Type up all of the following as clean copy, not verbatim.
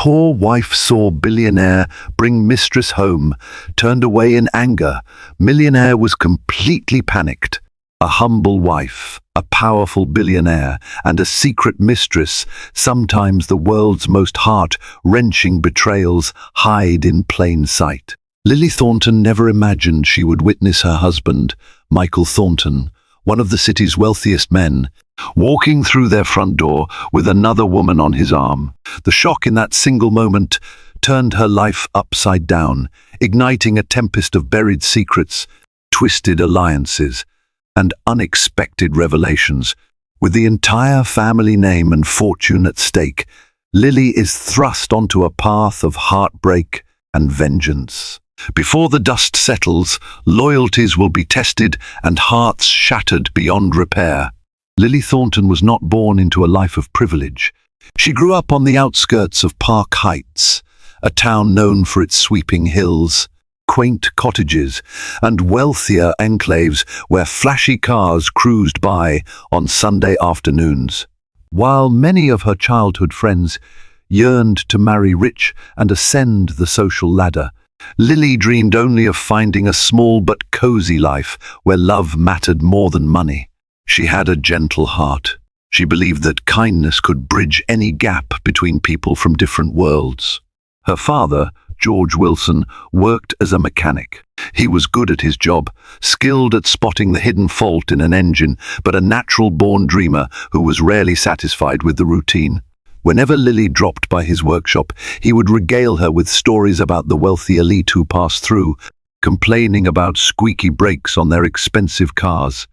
poor wife saw Billionaire bring Mistress home, turned away in anger. Millionaire was completely panicked. A humble wife, a powerful billionaire, and a secret mistress, sometimes the world's most heart-wrenching betrayals, hide in plain sight. Lily Thornton never imagined she would witness her husband, Michael Thornton, one of the city's wealthiest men, walking through their front door with another woman on his arm. The shock in that single moment turned her life upside down, igniting a tempest of buried secrets, twisted alliances, and unexpected revelations. With the entire family name and fortune at stake, Lily is thrust onto a path of heartbreak and vengeance. Before the dust settles, loyalties will be tested and hearts shattered beyond repair. Lily Thornton was not born into a life of privilege. She grew up on the outskirts of Park Heights, a town known for its sweeping hills, quaint cottages, and wealthier enclaves where flashy cars cruised by on Sunday afternoons. While many of her childhood friends yearned to marry rich and ascend the social ladder, Lily dreamed only of finding a small but cozy life where love mattered more than money. She had a gentle heart. She believed that kindness could bridge any gap between people from different worlds. Her father, George Wilson, worked as a mechanic. He was good at his job, skilled at spotting the hidden fault in an engine, but a natural-born dreamer who was rarely satisfied with the routine. Whenever Lily dropped by his workshop, he would regale her with stories about the wealthy elite who passed through, complaining about squeaky brakes on their expensive cars.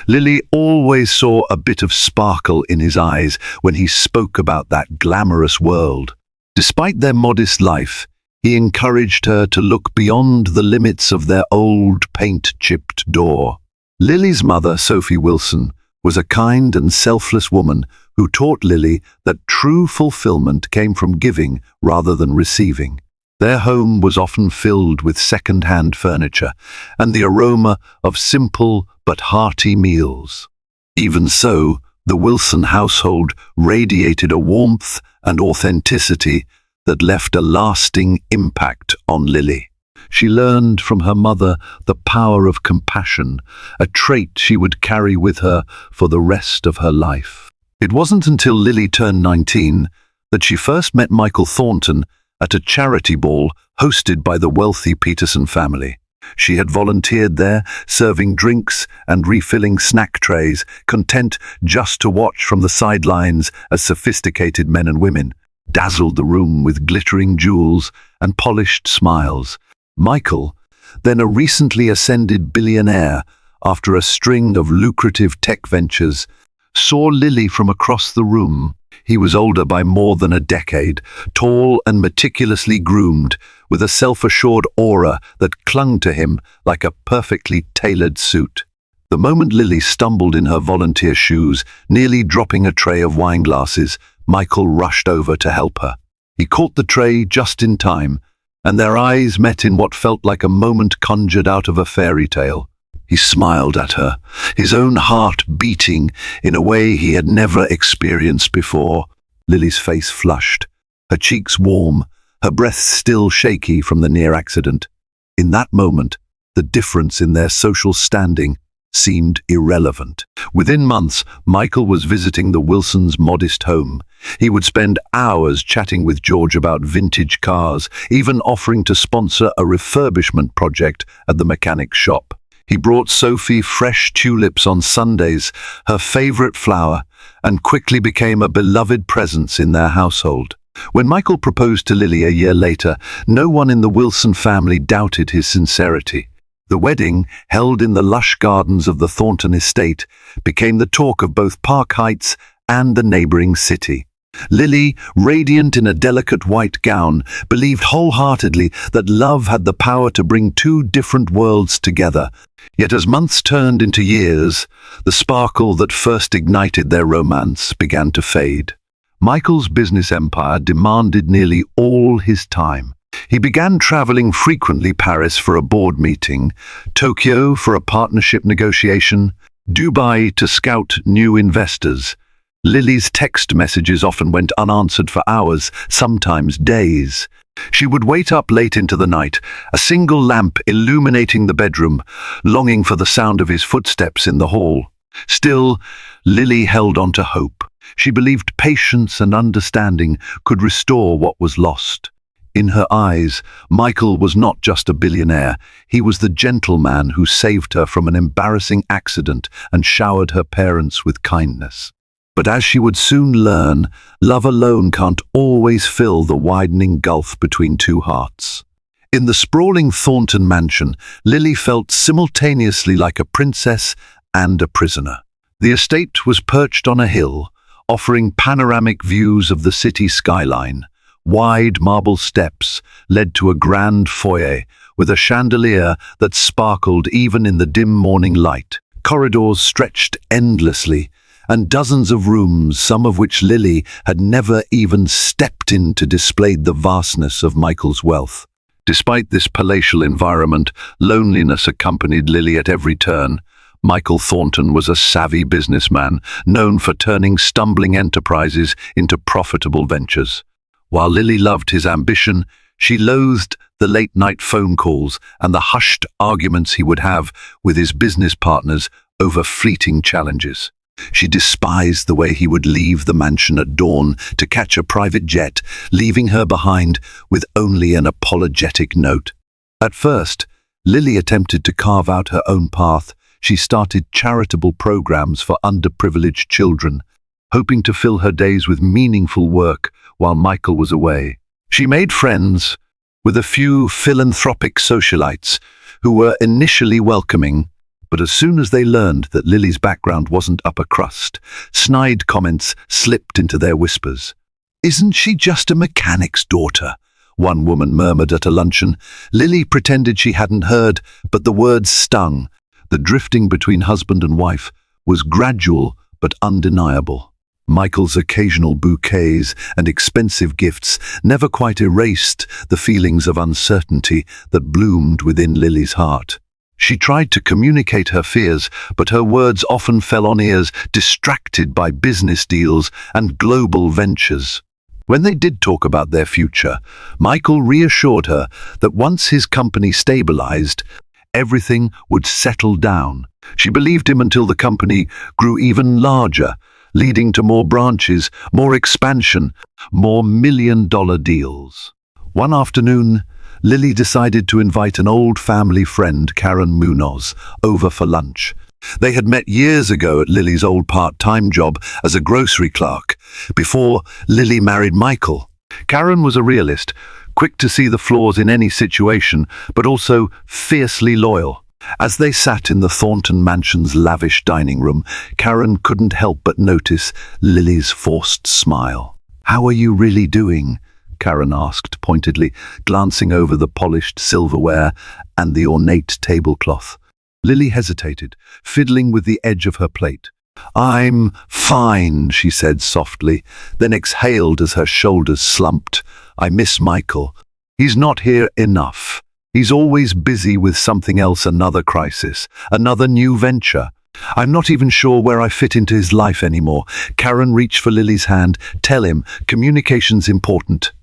Lily always saw a bit of sparkle in his eyes when he spoke about that glamorous world. Despite their modest life, he encouraged her to look beyond the limits of their old paint-chipped door. Lily's mother, Sophie Wilson, was a kind and selfless woman who taught Lily that true fulfillment came from giving rather than receiving. Their home was often filled with second-hand furniture and the aroma of simple but hearty meals. Even so, the Wilson household radiated a warmth and authenticity that left a lasting impact on Lily. She learned from her mother the power of compassion, a trait she would carry with her for the rest of her life. It wasn't until Lily turned 19 that she first met Michael Thornton at a charity ball hosted by the wealthy Peterson family. She had volunteered there, serving drinks and refilling snack trays, content just to watch from the sidelines as sophisticated men and women dazzled the room with glittering jewels and polished smiles. Michael, then a recently ascended billionaire after a string of lucrative tech ventures, saw Lily from across the room. He was older by more than a decade, tall and meticulously groomed, with a self-assured aura that clung to him like a perfectly tailored suit. The moment Lily stumbled in her volunteer shoes, nearly dropping a tray of wine glasses, Michael rushed over to help her. He caught the tray just in time, and their eyes met in what felt like a moment conjured out of a fairy tale. He smiled at her, his own heart beating in a way he had never experienced before. Lily's face flushed, her cheeks warm, her breath still shaky from the near accident. In that moment, the difference in their social standing seemed irrelevant. Within months, Michael was visiting the Wilsons' modest home. He would spend hours chatting with George about vintage cars, even offering to sponsor a refurbishment project at the mechanic's shop. He brought Sophie fresh tulips on Sundays, her favorite flower, and quickly became a beloved presence in their household. When Michael proposed to Lily a year later, no one in the Wilson family doubted his sincerity. The wedding, held in the lush gardens of the Thornton estate, became the talk of both Park Heights and the neighboring city. Lily, radiant in a delicate white gown, believed wholeheartedly that love had the power to bring two different worlds together. Yet as months turned into years, the sparkle that first ignited their romance began to fade. Michael's business empire demanded nearly all his time. He began traveling frequently: Paris for a board meeting, Tokyo for a partnership negotiation, Dubai to scout new investors. Lily's text messages often went unanswered for hours, sometimes days. She would wait up late into the night, a single lamp illuminating the bedroom, longing for the sound of his footsteps in the hall. Still, Lily held on to hope. She believed patience and understanding could restore what was lost. In her eyes, Michael was not just a billionaire. He was the gentleman who saved her from an embarrassing accident and showered her parents with kindness. But as she would soon learn, love alone can't always fill the widening gulf between two hearts. In the sprawling Thornton mansion, Lily felt simultaneously like a princess and a prisoner. The estate was perched on a hill, offering panoramic views of the city skyline. Wide marble steps led to a grand foyer with a chandelier that sparkled even in the dim morning light. Corridors stretched endlessly, and dozens of rooms, some of which Lily had never even stepped into, displayed the vastness of Michael's wealth. Despite this palatial environment, loneliness accompanied Lily at every turn. Michael Thornton was a savvy businessman, known for turning stumbling enterprises into profitable ventures. While Lily loved his ambition, she loathed the late-night phone calls and the hushed arguments he would have with his business partners over fleeting challenges. She despised the way he would leave the mansion at dawn to catch a private jet, leaving her behind with only an apologetic note. At first, Lily attempted to carve out her own path. She started charitable programs for underprivileged children, hoping to fill her days with meaningful work while Michael was away. She made friends with a few philanthropic socialites who were initially welcoming, but as soon as they learned that Lily's background wasn't upper crust, snide comments slipped into their whispers. "Isn't she just a mechanic's daughter?" one woman murmured at a luncheon. Lily pretended she hadn't heard, but the words stung. The drifting between husband and wife was gradual but undeniable. Michael's occasional bouquets and expensive gifts never quite erased the feelings of uncertainty that bloomed within Lily's heart. She tried to communicate her fears, but her words often fell on ears distracted by business deals and global ventures. When they did talk about their future, Michael reassured her that once his company stabilized, everything would settle down. She believed him until the company grew even larger, leading to more branches, more expansion, more million-dollar deals. One afternoon, Lily decided to invite an old family friend, Karen Munoz, over for lunch. They had met years ago at Lily's old part-time job as a grocery clerk, before Lily married Michael. Karen was a realist, quick to see the flaws in any situation, but also fiercely loyal. As they sat in the Thornton mansion's lavish dining room, Karen couldn't help but notice Lily's forced smile. "How are you really doing?" Karen asked pointedly, glancing over the polished silverware and the ornate tablecloth. Lily hesitated, fiddling with the edge of her plate. "I'm fine," she said softly, then exhaled as her shoulders slumped. "I miss Michael. He's not here enough. He's always busy with something else, another crisis, another new venture. I'm not even sure where I fit into his life anymore." Karen reached for Lily's hand. "Tell him, communication's important.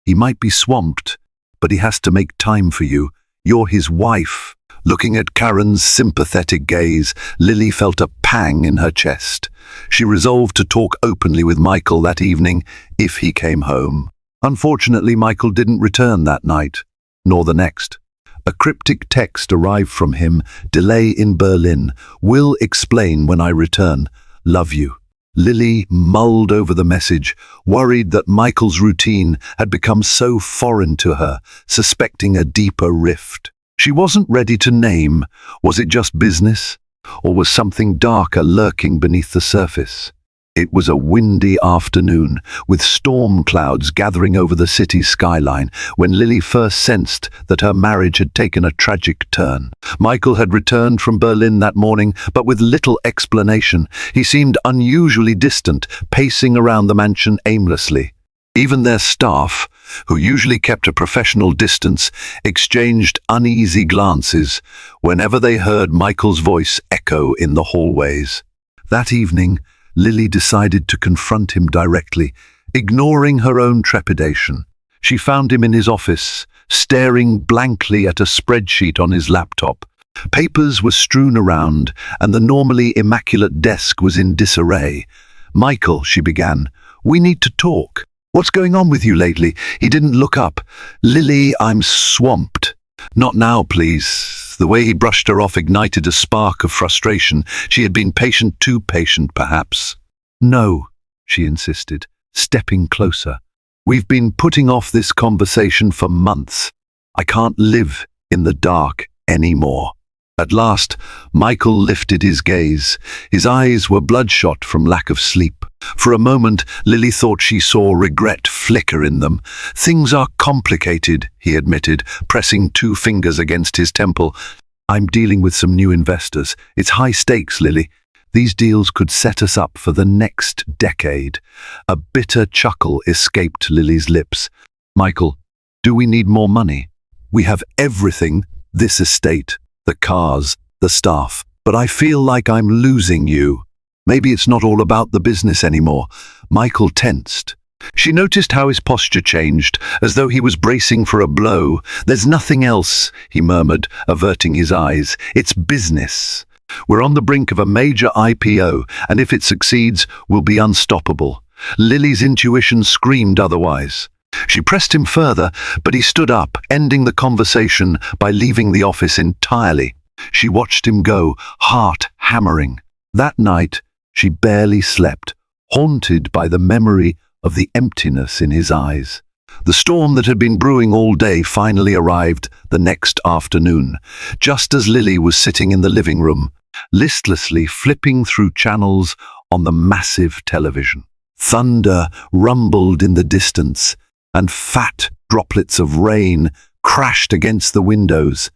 He might be swamped, but he has to make time for you. You're his wife." Looking at Karen's sympathetic gaze, Lily felt a pang in her chest. She resolved to talk openly with Michael that evening if he came home. Unfortunately, Michael didn't return that night, nor the next. A cryptic text arrived from him. "Delay in Berlin. Will explain when I return. Love you." Lily mulled over the message, worried that Michael's routine had become so foreign to her, suspecting a deeper rift. She wasn't ready to name. Was it just business? Or was something darker lurking beneath the surface? It was a windy afternoon, with storm clouds gathering over the city's skyline, when Lily first sensed that her marriage had taken a tragic turn. Michael had returned from Berlin that morning, but with little explanation. He seemed unusually distant, pacing around the mansion aimlessly. Even their staff, who usually kept a professional distance, exchanged uneasy glances whenever they heard Michael's voice echo in the hallways. That evening, Lily decided to confront him directly, ignoring her own trepidation. She found him in his office, staring blankly at a spreadsheet on his laptop. Papers were strewn around, and the normally immaculate desk was in disarray. "Michael," she began, "we need to talk. What's going on with you lately?" He didn't look up. "Lily, I'm swamped." "Not now, please." The way he brushed her off ignited a spark of frustration. She had been patient, too patient, perhaps. "No," she insisted, stepping closer. "We've been putting off this conversation for months. I can't live in the dark anymore." At last, Michael lifted his gaze. His eyes were bloodshot from lack of sleep. For a moment, Lily thought she saw regret flicker in them. "Things are complicated," he admitted, pressing 2 fingers against his temple. "I'm dealing with some new investors. It's high stakes, Lily. These deals could set us up for the next decade." A bitter chuckle escaped Lily's lips. "Michael, do we need more money? We have everything, this estate, the cars, the staff. But I feel like I'm losing you. Maybe it's not all about the business anymore." Michael tensed. She noticed how his posture changed, as though he was bracing for a blow. "There's nothing else," he murmured, averting his eyes. "It's business. We're on the brink of a major IPO, and if it succeeds, we'll be unstoppable." Lily's intuition screamed otherwise. She pressed him further, but he stood up, ending the conversation by leaving the office entirely. She watched him go, heart hammering. That night, she barely slept, haunted by the memory of the emptiness in his eyes. The storm that had been brewing all day finally arrived the next afternoon, just as Lily was sitting in the living room, listlessly flipping through channels on the massive television. Thunder rumbled in the distance, and fat droplets of rain crashed against the windows.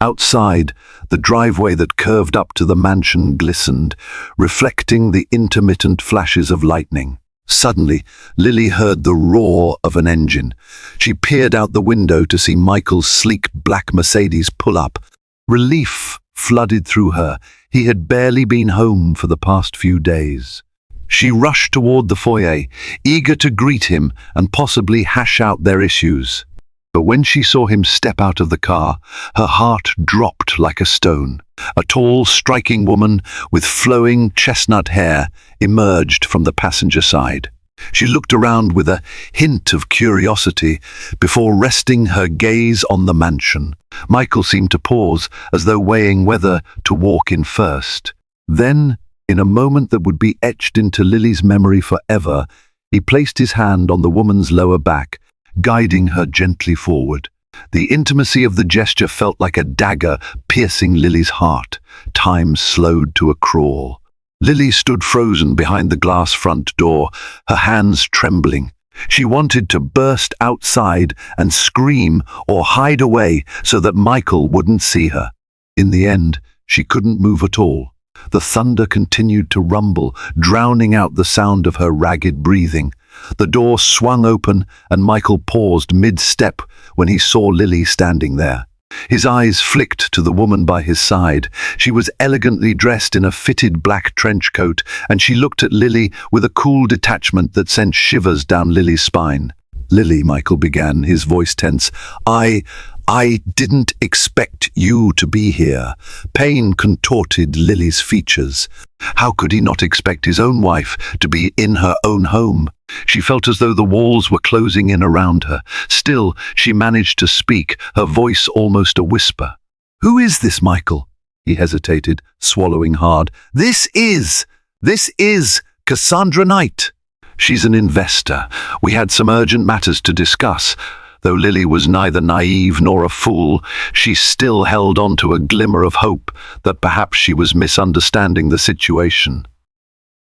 Outside, the driveway that curved up to the mansion glistened, reflecting the intermittent flashes of lightning. Suddenly, Lily heard the roar of an engine. She peered out the window to see Michael's sleek black Mercedes pull up. Relief flooded through her. He had barely been home for the past few days. She rushed toward the foyer, eager to greet him and possibly hash out their issues. But when she saw him step out of the car, her heart dropped like a stone. A tall, striking woman with flowing chestnut hair emerged from the passenger side. She looked around with a hint of curiosity before resting her gaze on the mansion. Michael seemed to pause, as though weighing whether to walk in first. Then, in a moment that would be etched into Lily's memory forever, he placed his hand on the woman's lower back, guiding her gently forward. The intimacy of the gesture felt like a dagger piercing Lily's heart. Time slowed to a crawl. Lily stood frozen behind the glass front door, her hands trembling. She wanted to burst outside and scream or hide away so that Michael wouldn't see her. In the end, she couldn't move at all. The thunder continued to rumble, drowning out the sound of her ragged breathing. The door swung open, and Michael paused mid-step when he saw Lily standing there. His eyes flicked to the woman by his side. She was elegantly dressed in a fitted black trench coat, and she looked at Lily with a cool detachment that sent shivers down Lily's spine. "Lily," Michael began, his voice tense, I didn't expect you to be here." Pain contorted Lily's features. How could he not expect his own wife to be in her own home? She felt as though the walls were closing in around her. Still, she managed to speak, her voice almost a whisper. "Who is this, Michael?" He hesitated, swallowing hard. This is Cassandra Knight. She's an investor. We had some urgent matters to discuss." Though Lily was neither naive nor a fool, she still held on to a glimmer of hope that perhaps she was misunderstanding the situation.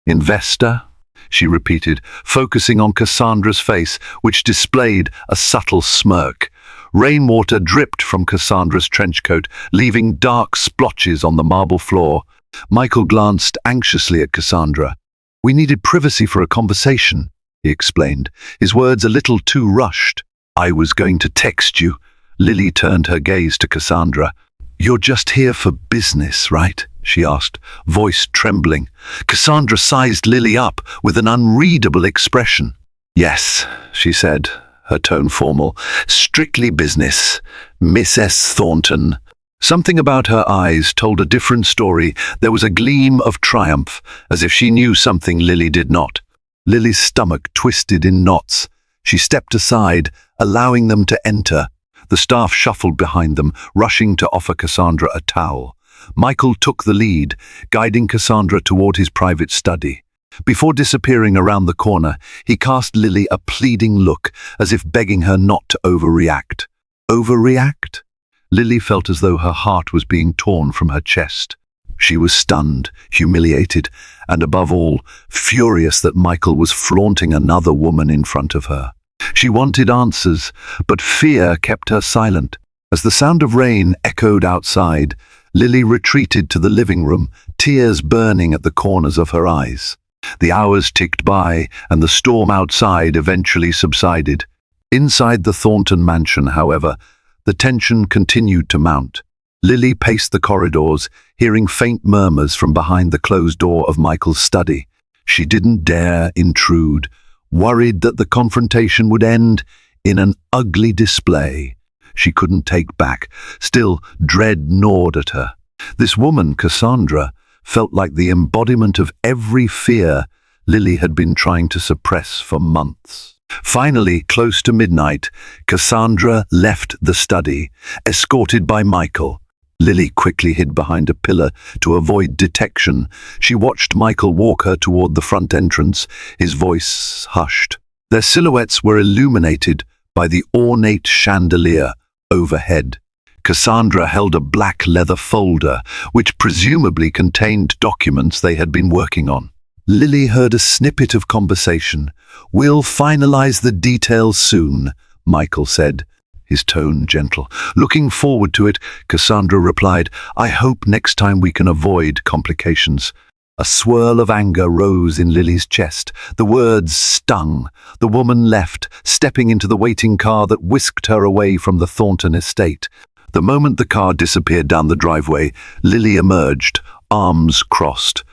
"Investor?" she repeated, focusing on Cassandra's face, which displayed a subtle smirk. Rainwater dripped from Cassandra's trench coat, leaving dark splotches on the marble floor. Michael glanced anxiously at Cassandra. "We needed privacy for a conversation," he explained, his words a little too rushed. "I was going to text you." Lily turned her gaze to Cassandra. "You're just here for business, right?" she asked, voice trembling. Cassandra sized Lily up with an unreadable expression. Yes, she said, her tone formal. Strictly business. Miss S. Thornton. Something about her eyes told a different story. There was a gleam of triumph, as if she knew something Lily did not. Lily's stomach twisted in knots. She stepped aside, allowing them to enter. The staff shuffled behind them, rushing to offer Cassandra a towel. Michael took the lead, guiding Cassandra toward his private study. Before disappearing around the corner, he cast Lily a pleading look, as if begging her not to overreact. Overreact? Lily felt as though her heart was being torn from her chest. She was stunned, humiliated, and above all, furious that Michael was flaunting another woman in front of her. She wanted answers, but fear kept her silent. As the sound of rain echoed outside, Lily retreated to the living room, tears burning at the corners of her eyes. The hours ticked by, and the storm outside eventually subsided. Inside the Thornton mansion, however, the tension continued to mount. Lily paced the corridors, hearing faint murmurs from behind the closed door of Michael's study. She didn't dare intrude, worried that the confrontation would end in an ugly display she couldn't take back. Still, dread gnawed at her. This woman, Cassandra, felt like the embodiment of every fear Lily had been trying to suppress for months. Finally, close to midnight, Cassandra left the study, escorted by Michael. Lily quickly hid behind a pillar to avoid detection. She watched Michael walk her toward the front entrance, his voice hushed. Their silhouettes were illuminated by the ornate chandelier overhead. Cassandra held a black leather folder, which presumably contained documents they had been working on. Lily heard a snippet of conversation. "We'll finalize the details soon," Michael said, his tone gentle. Looking forward to it, Cassandra replied, "I hope next time we can avoid complications." A swirl of anger rose in Lily's chest. The words stung. The woman left, stepping into the waiting car that whisked her away from the Thornton estate. The moment the car disappeared down the driveway, Lily emerged, arms crossed.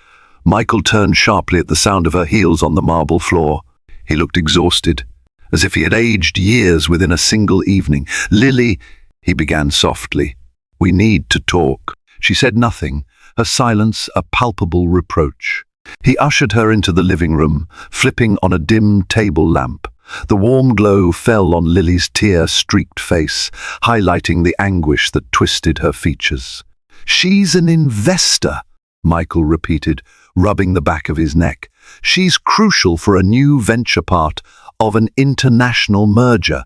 Michael turned sharply at the sound of her heels on the marble floor. He looked exhausted, as if he had aged years within a single evening. "Lily," he began softly, "we need to talk." She said nothing, her silence a palpable reproach. He ushered her into the living room, flipping on a dim table lamp. The warm glow fell on Lily's tear-streaked face, highlighting the anguish that twisted her features. "She's an investor," Michael repeated, rubbing the back of his neck. "She's crucial for a new venture part of an international merger.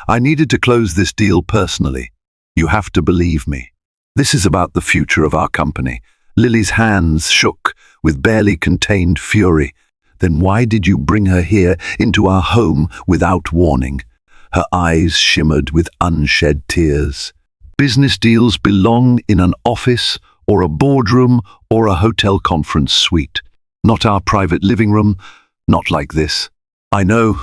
I needed to close this deal personally. You have to believe me. This is about the future of our company." Lily's hands shook with barely contained fury. "Then why did you bring her here into our home without warning?" Her eyes shimmered with unshed tears. "Business deals belong in an office or a boardroom or a hotel conference suite. Not our private living room, not like this." "I know,"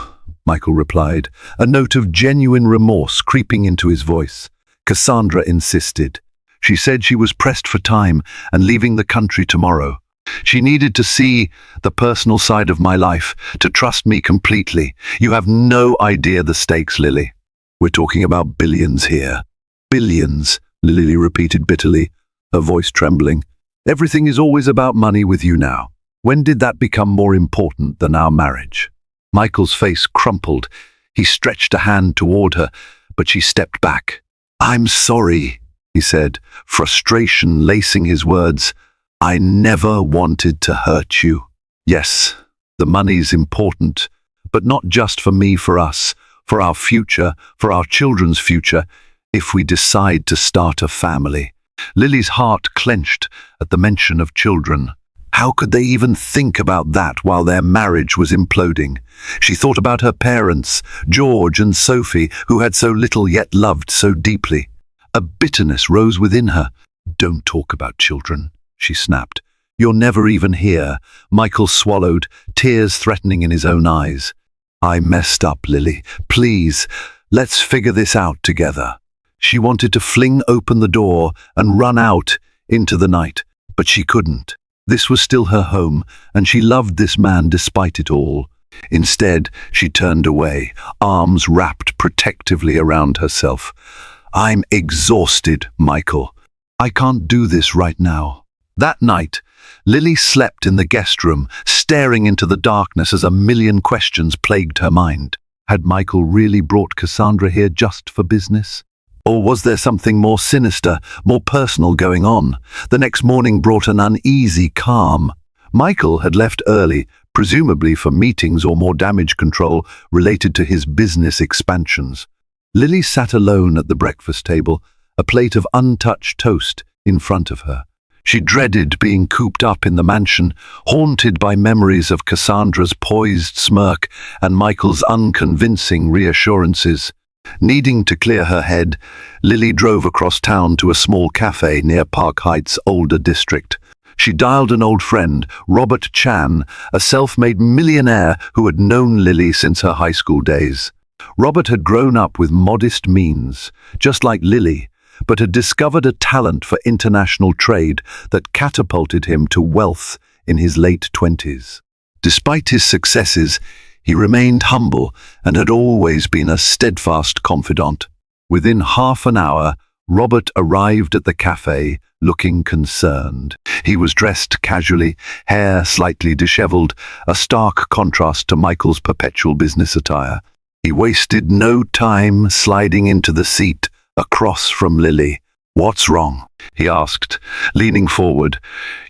Michael replied, a note of genuine remorse creeping into his voice. Cassandra insisted. She said she was pressed for time and leaving the country tomorrow. She needed to see the personal side of my life, to trust me completely. You have no idea the stakes, Lily. We're talking about billions here." "Billions," Lily repeated bitterly, her voice trembling. "Everything is always about money with you now. When did that become more important than our marriage?" Michael's face crumpled. He stretched a hand toward her, but she stepped back. "I'm sorry," he said, frustration lacing his words. "I never wanted to hurt you. Yes, the money's important, but not just for me, for us, for our future, for our children's future, if we decide to start a family." Lily's heart clenched at the mention of children. How could they even think about that while their marriage was imploding? She thought about her parents, George and Sophie, who had so little yet loved so deeply. A bitterness rose within her. "Don't talk about children," she snapped. "You're never even here." Michael swallowed, tears threatening in his own eyes. "I messed up, Lily. Please, let's figure this out together." She wanted to fling open the door and run out into the night. But she couldn't. This was still her home, and she loved this man despite it all. Instead, she turned away, arms wrapped protectively around herself. "I'm exhausted, Michael. I can't do this right now." That night, Lily slept in the guest room, staring into the darkness as a million questions plagued her mind. Had Michael really brought Cassandra here just for business? Or was there something more sinister, more personal going on? The next morning brought an uneasy calm. Michael had left early, presumably for meetings or more damage control related to his business expansions. Lily sat alone at the breakfast table, a plate of untouched toast in front of her. She dreaded being cooped up in the mansion, haunted by memories of Cassandra's poised smirk and Michael's unconvincing reassurances. Needing to clear her head, Lily drove across town to a small cafe near Park Heights' older district. She dialed an old friend, Robert Chan, a self-made millionaire who had known Lily since her high school days. Robert had grown up with modest means, just like Lily, but had discovered a talent for international trade that catapulted him to wealth in his late 20s. Despite his successes, he remained humble and had always been a steadfast confidant. Within half an hour, Robert arrived at the cafe, looking concerned. He was dressed casually, hair slightly disheveled, a stark contrast to Michael's perpetual business attire. He wasted no time sliding into the seat across from Lily. "What's wrong?" he asked, leaning forward.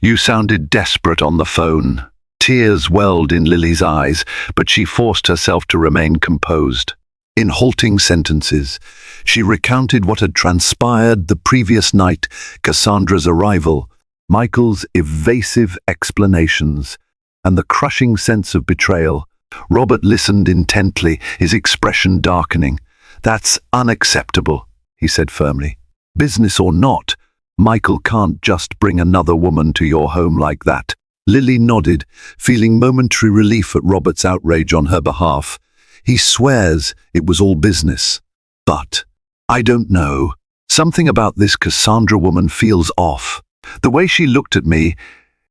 "You sounded desperate on the phone." Tears welled in Lily's eyes, but she forced herself to remain composed. In halting sentences, she recounted what had transpired the previous night, Cassandra's arrival, Michael's evasive explanations, and the crushing sense of betrayal. Robert listened intently, his expression darkening. "That's unacceptable," he said firmly. "Business or not, Michael can't just bring another woman to your home like that." Lily nodded, feeling momentary relief at Robert's outrage on her behalf. "He swears it was all business. But I don't know. Something about this Cassandra woman feels off. The way she looked at me,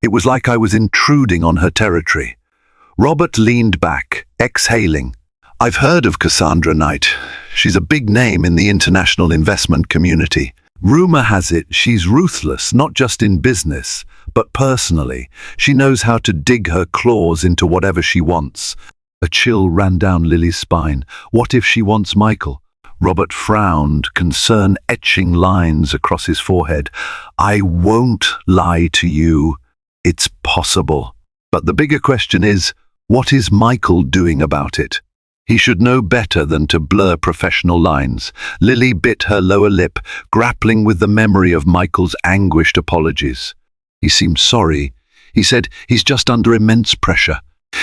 it was like I was intruding on her territory." Robert leaned back, exhaling. "I've heard of Cassandra Knight. She's a big name in the international investment community. Rumor has it she's ruthless, not just in business, but personally. She knows how to dig her claws into whatever she wants." A chill ran down Lily's spine. What if she wants Michael? Robert frowned, concern etching lines across his forehead. "I won't lie to you. It's possible. But the bigger question is, what is Michael doing about it? He should know better than to blur professional lines." Lily bit her lower lip, grappling with the memory of Michael's anguished apologies. "He seemed sorry. He said he's just under immense pressure.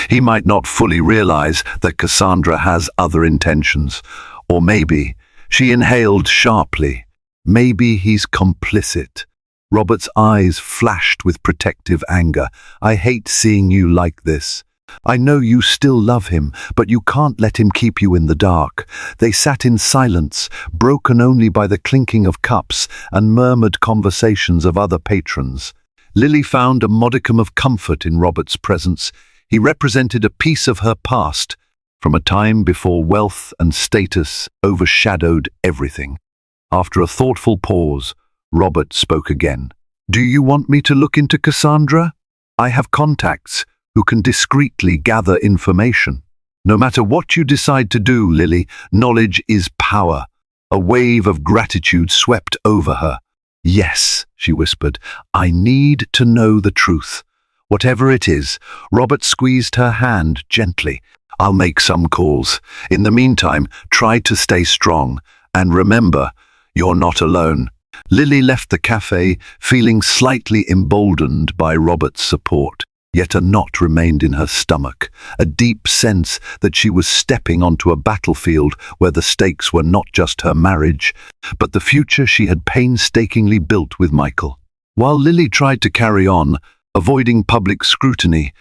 He might not fully realize that Cassandra has other intentions. Or maybe," she inhaled sharply, "maybe he's complicit." Robert's eyes flashed with protective anger. "I hate seeing you like this. I know you still love him, but you can't let him keep you in the dark." They sat in silence, broken only by the clinking of cups and murmured conversations of other patrons. Lily found a modicum of comfort in Robert's presence. He represented a piece of her past, from a time before wealth and status overshadowed everything. After a thoughtful pause, Robert spoke again. "Do you want me to look into Cassandra? I have contacts who can discreetly gather information. No matter what you decide to do, Lily, knowledge is power." A wave of gratitude swept over her. "Yes," she whispered, "I need to know the truth. Whatever it is." Robert squeezed her hand gently. "I'll make some calls. In the meantime, try to stay strong. And remember, you're not alone." Lily left the cafe, feeling slightly emboldened by Robert's support. Yet a knot remained in her stomach, a deep sense that she was stepping onto a battlefield where the stakes were not just her marriage, but the future she had painstakingly built with Michael. While Lily tried to carry on, avoiding public scrutiny,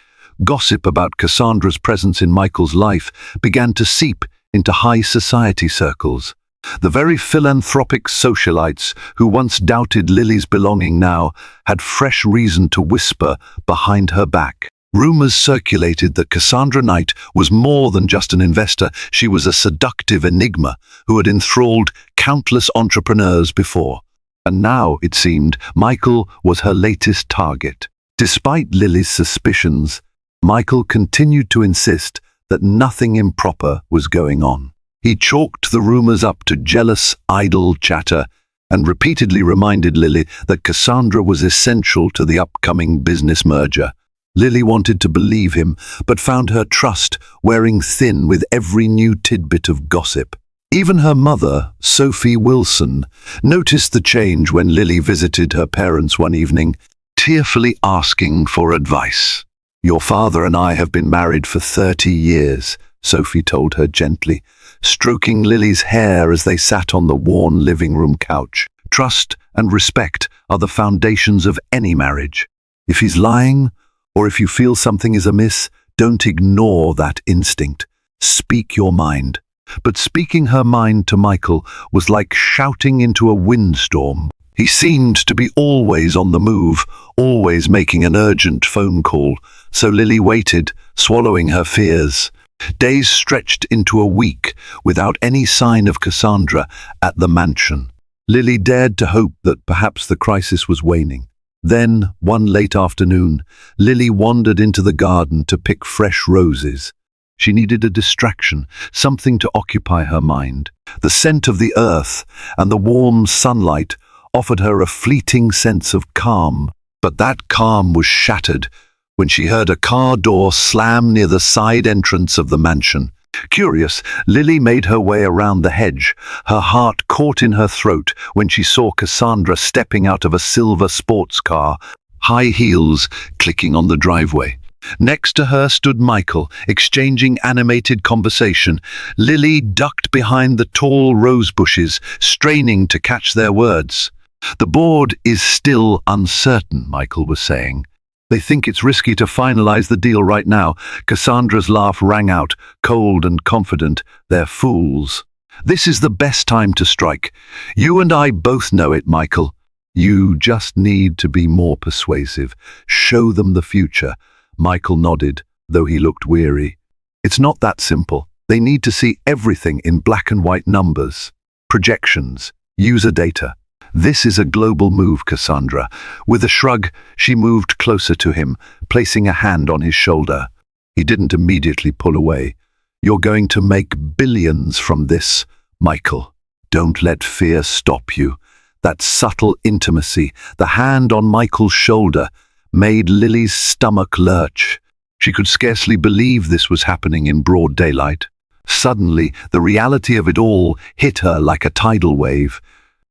gossip about Cassandra's presence in Michael's life began to seep into high society circles. The very philanthropic socialites who once doubted Lily's belonging now had fresh reason to whisper behind her back. Rumors circulated that Cassandra Knight was more than just an investor. She was a seductive enigma who had enthralled countless entrepreneurs before. And now, it seemed, Michael was her latest target. Despite Lily's suspicions, Michael continued to insist that nothing improper was going on. He chalked the rumors up to jealous, idle chatter and repeatedly reminded Lily that Cassandra was essential to the upcoming business merger. Lily wanted to believe him, but found her trust wearing thin with every new tidbit of gossip. Even her mother, Sophie Wilson, noticed the change when Lily visited her parents one evening, tearfully asking for advice. "Your father and I have been married for 30 years, Sophie told her gently, stroking Lily's hair as they sat on the worn living room couch. Trust and respect are the foundations of any marriage. If he's lying, or if you feel something is amiss, don't ignore that instinct. Speak your mind." But speaking her mind to Michael was like shouting into a windstorm. He seemed to be always on the move, always making an urgent phone call, so Lily waited, swallowing her fears. Days stretched into a week without any sign of Cassandra at the mansion. Lily dared to hope that perhaps the crisis was waning. Then, one late afternoon, Lily wandered into the garden to pick fresh roses. She needed a distraction, something to occupy her mind. The scent of the earth and the warm sunlight offered her a fleeting sense of calm. But that calm was shattered when she heard a car door slam near the side entrance of the mansion. Curious, Lily made her way around the hedge, her heart caught in her throat when she saw Cassandra stepping out of a silver sports car, high heels clicking on the driveway. Next to her stood Michael, exchanging animated conversation. Lily ducked behind the tall rose bushes, straining to catch their words. "The board is still uncertain," Michael was saying. "They think it's risky to finalize the deal right now." Cassandra's laugh rang out, cold and confident. "They're fools. This is the best time to strike. You and I both know it, Michael. You just need to be more persuasive. Show them the future." Michael nodded, though he looked weary. "It's not that simple. They need to see everything in black and white numbers, projections, user data. This is a global move, Cassandra." With a shrug, she moved closer to him, placing a hand on his shoulder. He didn't immediately pull away. "You're going to make billions from this, Michael. Don't let fear stop you." That subtle intimacy, the hand on Michael's shoulder, made Lily's stomach lurch. She could scarcely believe this was happening in broad daylight. Suddenly, the reality of it all hit her like a tidal wave.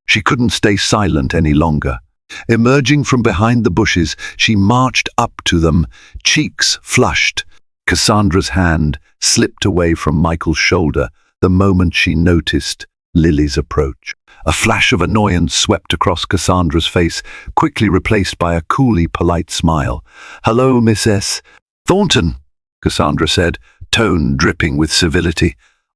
She couldn't stay silent any longer. Emerging from behind the bushes, she marched up to them, cheeks flushed. Cassandra's hand slipped away from Michael's shoulder the moment she noticed Lily's approach. A flash of annoyance swept across Cassandra's face, quickly replaced by a coolly polite smile. "Hello, Miss S. Thornton," Cassandra said, tone dripping with civility.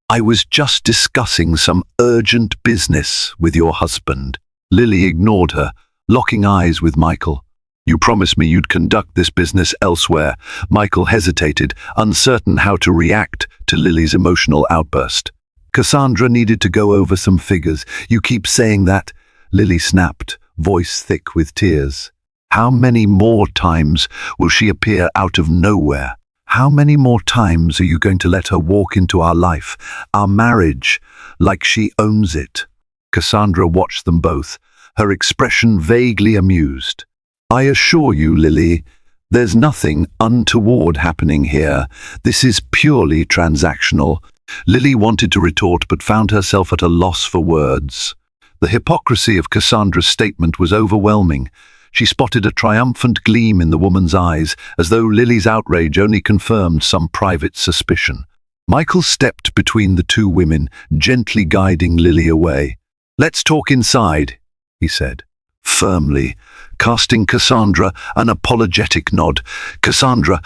"I was just discussing some urgent business with your husband." Lily ignored her, locking eyes with Michael. "You promised me you'd conduct this business elsewhere." Michael hesitated, uncertain how to react to Lily's emotional outburst. "Cassandra needed to go over some figures. You keep saying that," Lily snapped, voice thick with tears. "How many more times will she appear out of nowhere? How many more times are you going to let her walk into our life, our marriage, like she owns it?" Cassandra watched them both, her expression vaguely amused. "I assure you, Lily, there's nothing untoward happening here. This is purely transactional." Lily wanted to retort but found herself at a loss for words. The hypocrisy of Cassandra's statement was overwhelming. She spotted a triumphant gleam in the woman's eyes, as though Lily's outrage only confirmed some private suspicion. Michael stepped between the two women, gently guiding Lily away. "Let's talk inside," he said, firmly, casting Cassandra an apologetic nod. "Cassandra,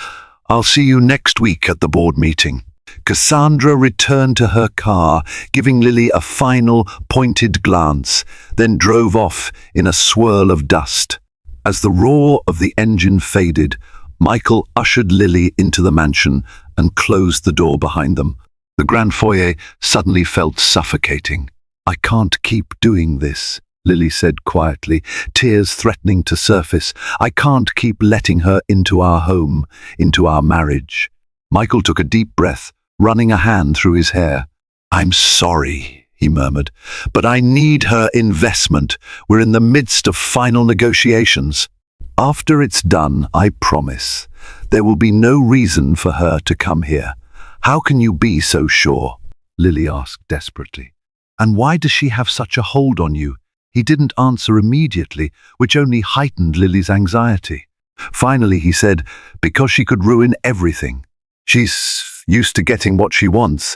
I'll see you next week at the board meeting." Cassandra returned to her car, giving Lily a final, pointed glance, then drove off in a swirl of dust. As the roar of the engine faded, Michael ushered Lily into the mansion and closed the door behind them. The grand foyer suddenly felt suffocating. "I can't keep doing this," Lily said quietly, tears threatening to surface. "I can't keep letting her into our home, into our marriage." Michael took a deep breath, running a hand through his hair. "I'm sorry," he murmured, "but I need her investment. We're in the midst of final negotiations. After it's done, I promise, there will be no reason for her to come here." "How can you be so sure?" Lily asked desperately. "And why does she have such a hold on you?" He didn't answer immediately, which only heightened Lily's anxiety. Finally, he said, "Because she could ruin everything. She's used to getting what she wants."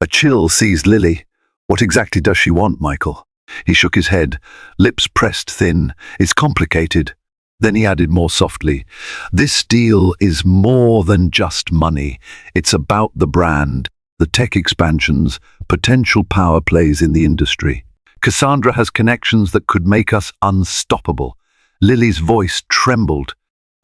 A chill seized Lily. "What exactly does she want, Michael?" He shook his head, lips pressed thin. "It's complicated." Then he added more softly, "This deal is more than just money. It's about the brand, the tech expansions, potential power plays in the industry. Cassandra has connections that could make us unstoppable." Lily's voice trembled.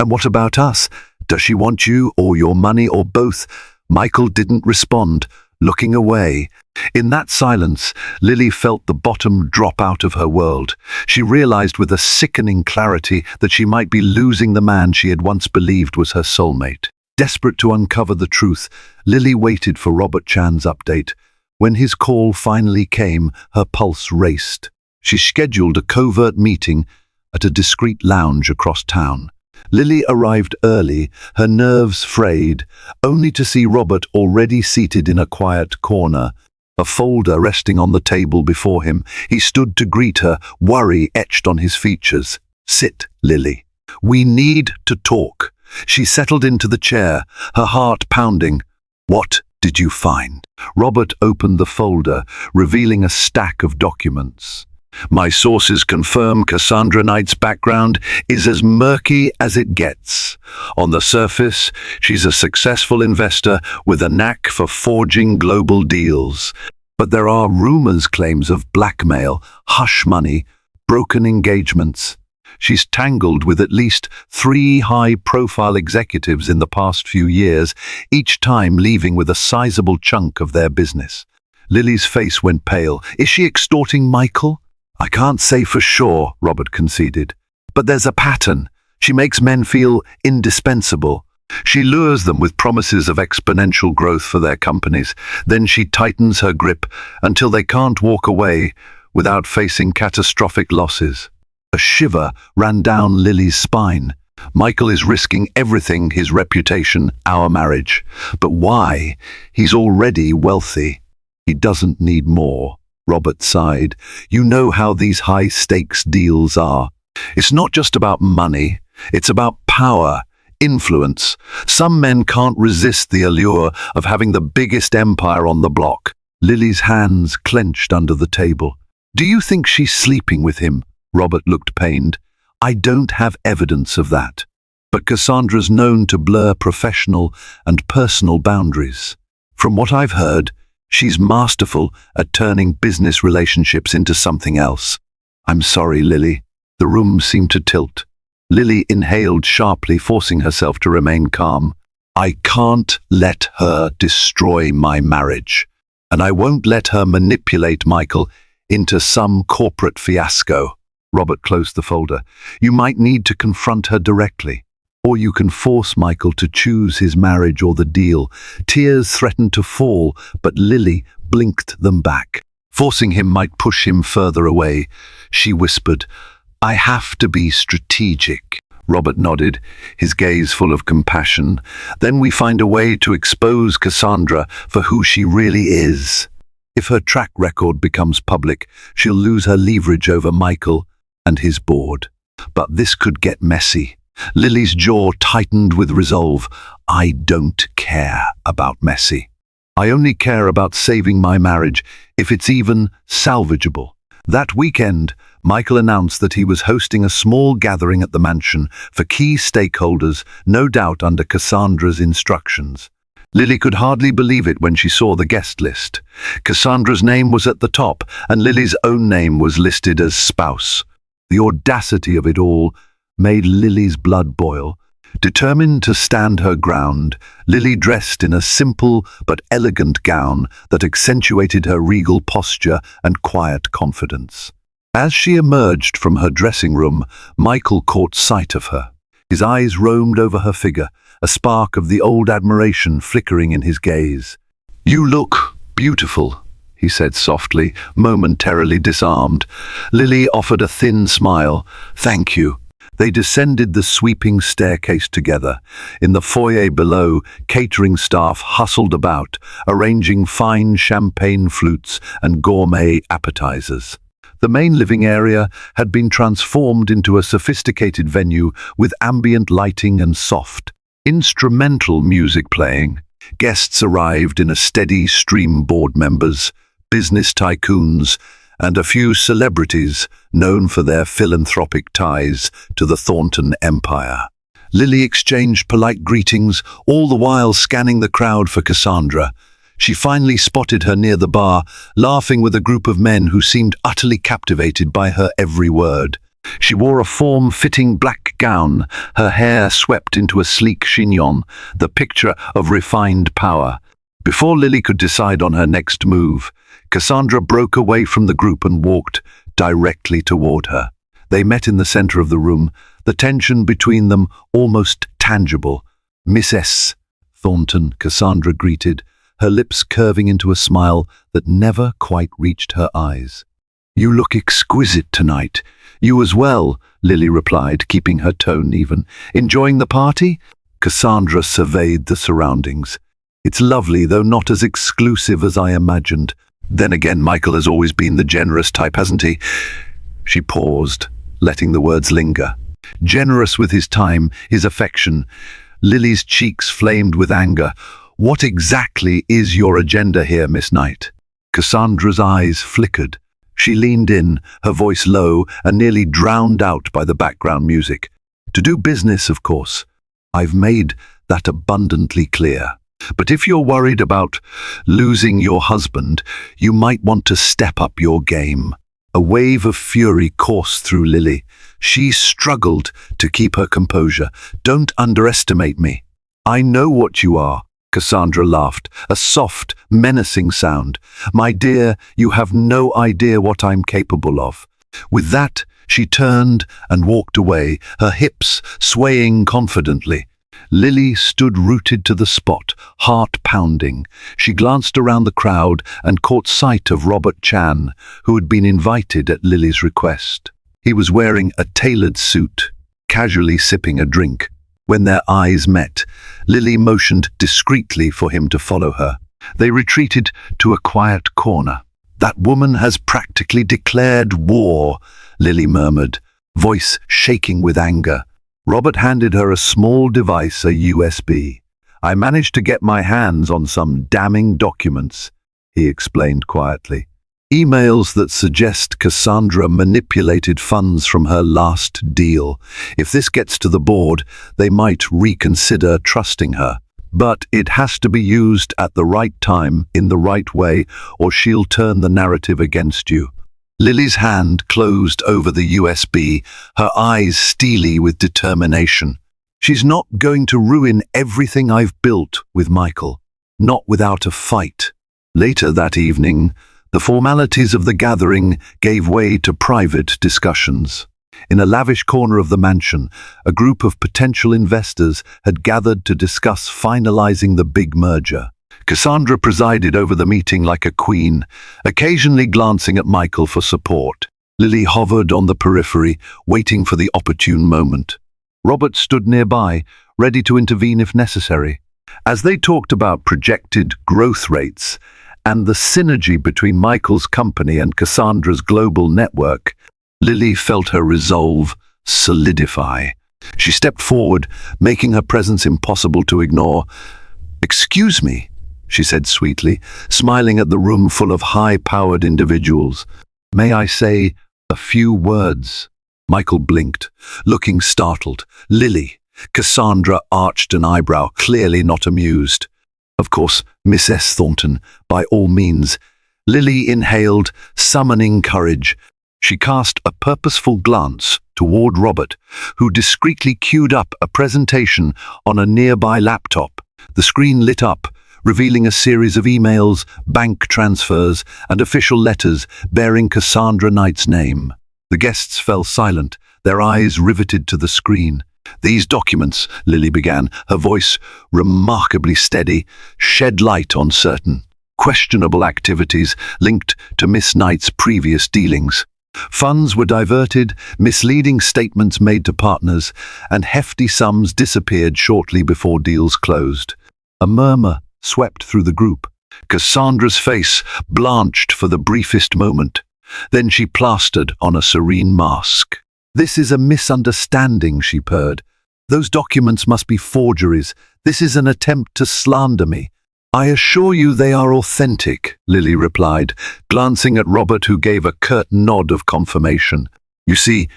"And what about us? Does she want you or your money or both?" Michael didn't respond, looking away. In that silence, Lily felt the bottom drop out of her world. She realized with a sickening clarity that she might be losing the man she had once believed was her soulmate. Desperate to uncover the truth, Lily waited for Robert Chan's update. When his call finally came, her pulse raced. She scheduled a covert meeting at a discreet lounge across town. Lily arrived early, her nerves frayed, only to see Robert already seated in a quiet corner, a folder resting on the table before him. He stood to greet her, worry etched on his features. "Sit, Lily. We need to talk." She settled into the chair, her heart pounding. "What did you find?" Robert opened the folder, revealing a stack of documents. "My sources confirm Cassandra Knight's background is as murky as it gets. On the surface, she's a successful investor with a knack for forging global deals. But there are rumors, claims of blackmail, hush money, broken engagements. She's tangled with at least 3 high-profile executives in the past few years, each time leaving with a sizable chunk of their business." Lily's face went pale. "Is she extorting Michael?" "I can't say for sure," Robert conceded. "But there's a pattern. She makes men feel indispensable. She lures them with promises of exponential growth for their companies. Then she tightens her grip until they can't walk away without facing catastrophic losses." A shiver ran down Lily's spine. Michael is risking everything, his reputation, our marriage. But why? He's already wealthy. He doesn't need more. Robert sighed. "You know how these high-stakes deals are. It's not just about money. It's about power, influence. Some men can't resist the allure of having the biggest empire on the block." Lily's hands clenched under the table. "Do you think she's sleeping with him?" Robert looked pained. "I don't have evidence of that. But Cassandra's known to blur professional and personal boundaries. From what I've heard, she's masterful at turning business relationships into something else." "I'm sorry, Lily." The room seemed to tilt. Lily inhaled sharply, forcing herself to remain calm. "I can't let her destroy my marriage, and I won't let her manipulate Michael into some corporate fiasco." Robert closed the folder. "You might need to confront her directly, or you can force Michael to choose his marriage or the deal." Tears threatened to fall, but Lily blinked them back. "Forcing him might push him further away," she whispered. "I have to be strategic." Robert nodded, his gaze full of compassion. "Then we find a way to expose Cassandra for who she really is. If her track record becomes public, she'll lose her leverage over Michael and his board. But this could get messy." Lily's jaw tightened with resolve. "I don't care about messy. I only care about saving my marriage, if it's even salvageable." That weekend, Michael announced that he was hosting a small gathering at the mansion for key stakeholders, no doubt under Cassandra's instructions. Lily could hardly believe it when she saw the guest list. Cassandra's name was at the top, and Lily's own name was listed as spouse. The audacity of it all made Lily's blood boil. Determined to stand her ground, Lily dressed in a simple but elegant gown that accentuated her regal posture and quiet confidence. As she emerged from her dressing room, Michael caught sight of her. His eyes roamed over her figure, a spark of the old admiration flickering in his gaze. "You look beautiful," he said softly, momentarily disarmed. Lily offered a thin smile. "Thank you." They descended the sweeping staircase together. In the foyer below, catering staff hustled about, arranging fine champagne flutes and gourmet appetizers. The main living area had been transformed into a sophisticated venue with ambient lighting and soft, instrumental music playing. Guests arrived in a steady stream: board members, business tycoons, and a few celebrities known for their philanthropic ties to the Thornton Empire. Lily exchanged polite greetings, all the while scanning the crowd for Cassandra. She finally spotted her near the bar, laughing with a group of men who seemed utterly captivated by her every word. She wore a form-fitting black gown, her hair swept into a sleek chignon, the picture of refined power. Before Lily could decide on her next move, Cassandra broke away from the group and walked directly toward her. They met in the center of the room, the tension between them almost tangible. "Mistress Thornton," Cassandra greeted, her lips curving into a smile that never quite reached her eyes. "You look exquisite tonight." "You as well," Lily replied, keeping her tone even. "Enjoying the party?" Cassandra surveyed the surroundings. "It's lovely, though not as exclusive as I imagined. Then again, Michael has always been the generous type, hasn't he?" She paused, letting the words linger. "Generous with his time, his affection." Lily's cheeks flamed with anger. "What exactly is your agenda here, Miss Knight?" Cassandra's eyes flickered. She leaned in, her voice low and nearly drowned out by the background music. "To do business, of course. I've made that abundantly clear. But if you're worried about losing your husband, you might want to step up your game." A wave of fury coursed through Lily. She struggled to keep her composure. "Don't underestimate me." "I know what you are," Cassandra laughed, a soft, menacing sound. "My dear, you have no idea what I'm capable of." With that, she turned and walked away, her hips swaying confidently. Lily stood rooted to the spot, heart pounding. She glanced around the crowd and caught sight of Robert Chan, who had been invited at Lily's request. He was wearing a tailored suit, casually sipping a drink. When their eyes met, Lily motioned discreetly for him to follow her. They retreated to a quiet corner. "That woman has practically declared war," Lily murmured, voice shaking with anger. Robert handed her a small device, a USB. "I managed to get my hands on some damning documents," he explained quietly. "Emails that suggest Cassandra manipulated funds from her last deal. If this gets to the board, they might reconsider trusting her. But it has to be used at the right time, in the right way, or she'll turn the narrative against you." Lily's hand closed over the USB, her eyes steely with determination. "She's not going to ruin everything I've built with Michael. Not without a fight." Later that evening, the formalities of the gathering gave way to private discussions. In a lavish corner of the mansion, a group of potential investors had gathered to discuss finalizing the big merger. Cassandra presided over the meeting like a queen, occasionally glancing at Michael for support. Lily hovered on the periphery, waiting for the opportune moment. Robert stood nearby, ready to intervene if necessary. As they talked about projected growth rates and the synergy between Michael's company and Cassandra's global network, Lily felt her resolve solidify. She stepped forward, making her presence impossible to ignore. "Excuse me," she said sweetly, smiling at the room full of high-powered individuals. "May I say a few words?" Michael blinked, looking startled. "Lily." Cassandra arched an eyebrow, clearly not amused. Of course, Miss S. Thornton, by all means. Lily inhaled, summoning courage. She cast a purposeful glance toward Robert, who discreetly queued up a presentation on a nearby laptop. The screen lit up, revealing a series of emails, bank transfers, and official letters bearing Cassandra Knight's name. The guests fell silent, their eyes riveted to the screen. "These documents," Lily began, her voice remarkably steady, "shed light on certain questionable activities linked to Miss Knight's previous dealings. Funds were diverted, misleading statements made to partners, and hefty sums disappeared shortly before deals closed." A murmur swept through the group. Cassandra's face blanched for the briefest moment. Then she plastered on a serene mask. "This is a misunderstanding," she purred. "Those documents must be forgeries. This is an attempt to slander me." "I assure you they are authentic," Lily replied, glancing at Robert, who gave a curt nod of confirmation. "You see,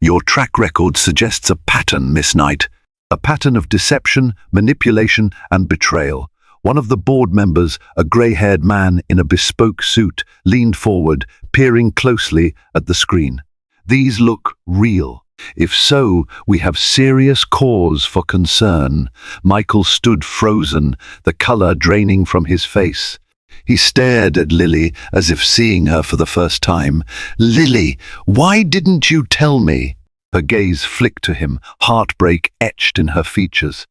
your track record suggests a pattern, Miss Knight. A pattern of deception, manipulation, and betrayal." One of the board members, a grey-haired man in a bespoke suit, leaned forward, peering closely at the screen. "These look real. If so, we have serious cause for concern." Michael stood frozen, the colour draining from his face. He stared at Lily as if seeing her for the first time. "Lily, why didn't you tell me?" Her gaze flicked to him, heartbreak etched in her features.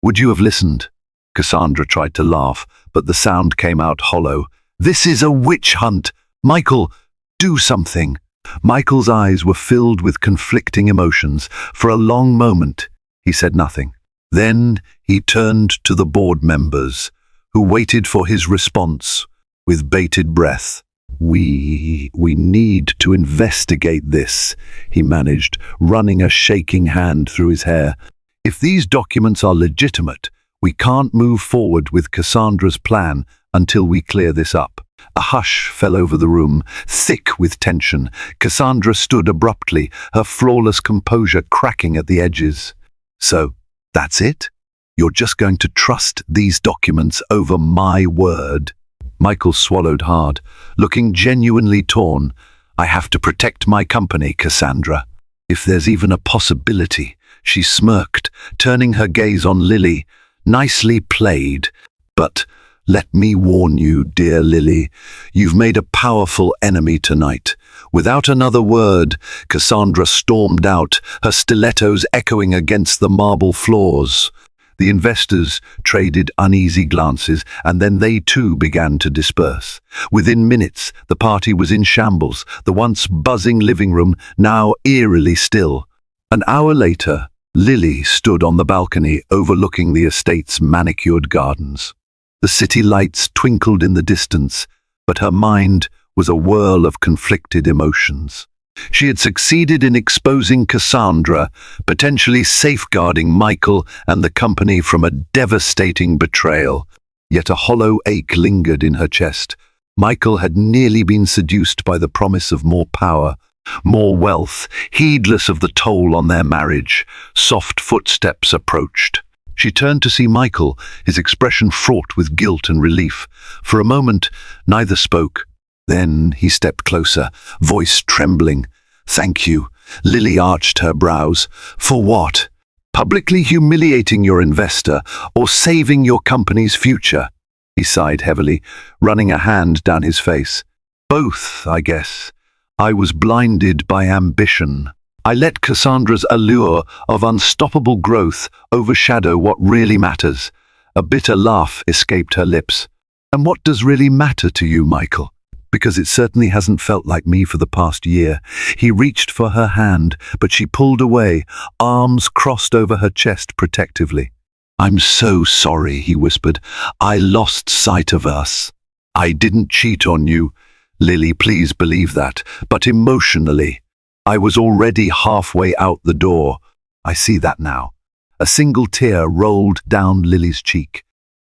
"Would you have listened?" Cassandra tried to laugh, but the sound came out hollow. "This is a witch hunt. Michael, do something." Michael's eyes were filled with conflicting emotions. For a long moment, he said nothing. Then he turned to the board members, who waited for his response with bated breath. We need to investigate this," he managed, running a shaking hand through his hair. "If these documents are legitimate, we can't move forward with Cassandra's plan until we clear this up." A hush fell over the room, thick with tension. Cassandra stood abruptly, her flawless composure cracking at the edges. "So, that's it? You're just going to trust these documents over my word?" Michael swallowed hard, looking genuinely torn. "I have to protect my company, Cassandra. If there's even a possibility," she smirked, turning her gaze on Lily. "Nicely played. But let me warn you, dear Lily, you've made a powerful enemy tonight." Without another word, Cassandra stormed out, her stilettos echoing against the marble floors. The investors traded uneasy glances, and then they too began to disperse. Within minutes, the party was in shambles, the once buzzing living room now eerily still. An hour later, Lily stood on the balcony overlooking the estate's manicured gardens. The city lights twinkled in the distance, but her mind was a whirl of conflicted emotions. She had succeeded in exposing Cassandra, potentially safeguarding Michael and the company from a devastating betrayal. Yet a hollow ache lingered in her chest. Michael had nearly been seduced by the promise of more power, more wealth, heedless of the toll on their marriage. Soft footsteps approached. She turned to see Michael, his expression fraught with guilt and relief. For a moment, neither spoke. Then he stepped closer, voice trembling. "Thank you." Lily arched her brows. "For what? Publicly humiliating your investor or saving your company's future?" He sighed heavily, running a hand down his face. "Both, I guess. I was blinded by ambition. I let Cassandra's allure of unstoppable growth overshadow what really matters." A bitter laugh escaped her lips. "And what does really matter to you, Michael? Because it certainly hasn't felt like me for the past year." He reached for her hand, but she pulled away, arms crossed over her chest protectively. "I'm so sorry," he whispered. "I lost sight of us. I didn't cheat on you. Lily, please believe that. But emotionally, I was already halfway out the door. I see that now." A single tear rolled down Lily's cheek.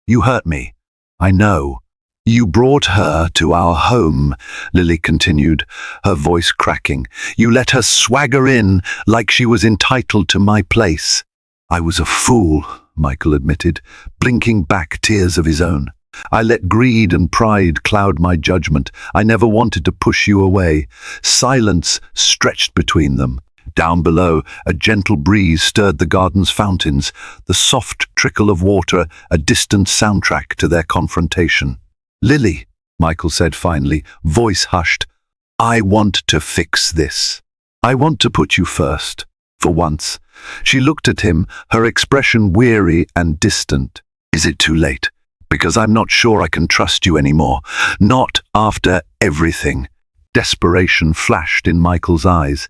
"You hurt me. I know. You brought her to our home," Lily continued, her voice cracking. "You let her swagger in like she was entitled to my place. I was a fool, Michael admitted, blinking back tears of his own. I let greed and pride cloud my judgment. I never wanted to push you away. Silence stretched between them. Down below, a gentle breeze stirred the garden's fountains, the soft trickle of water a distant soundtrack to their confrontation. "Lily," Michael said finally, voice hushed, "I want to fix this. I want to put you first, for once." She looked at him, her expression weary and distant. "Is it too late? Because I'm not sure I can trust you anymore. Not after everything." Desperation flashed in Michael's eyes.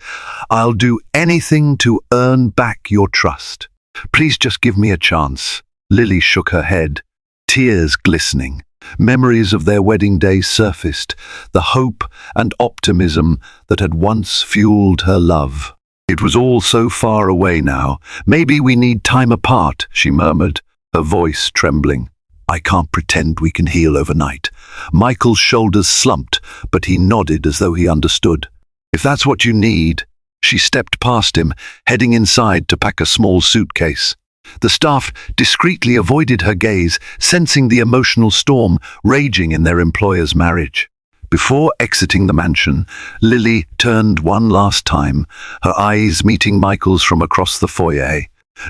"I'll do anything to earn back your trust. Please just give me a chance." Lily shook her head, tears glistening. Memories of their wedding day surfaced, the hope and optimism that had once fueled her love. "It was all so far away now. Maybe we need time apart," she murmured, her voice trembling. "I can't pretend we can heal overnight." Michael's shoulders slumped, but he nodded as though he understood. "If that's what you need." She stepped past him, heading inside to pack a small suitcase. The staff discreetly avoided her gaze, sensing the emotional storm raging in their employer's marriage. Before exiting the mansion, Lily turned one last time, her eyes meeting Michael's from across the foyer.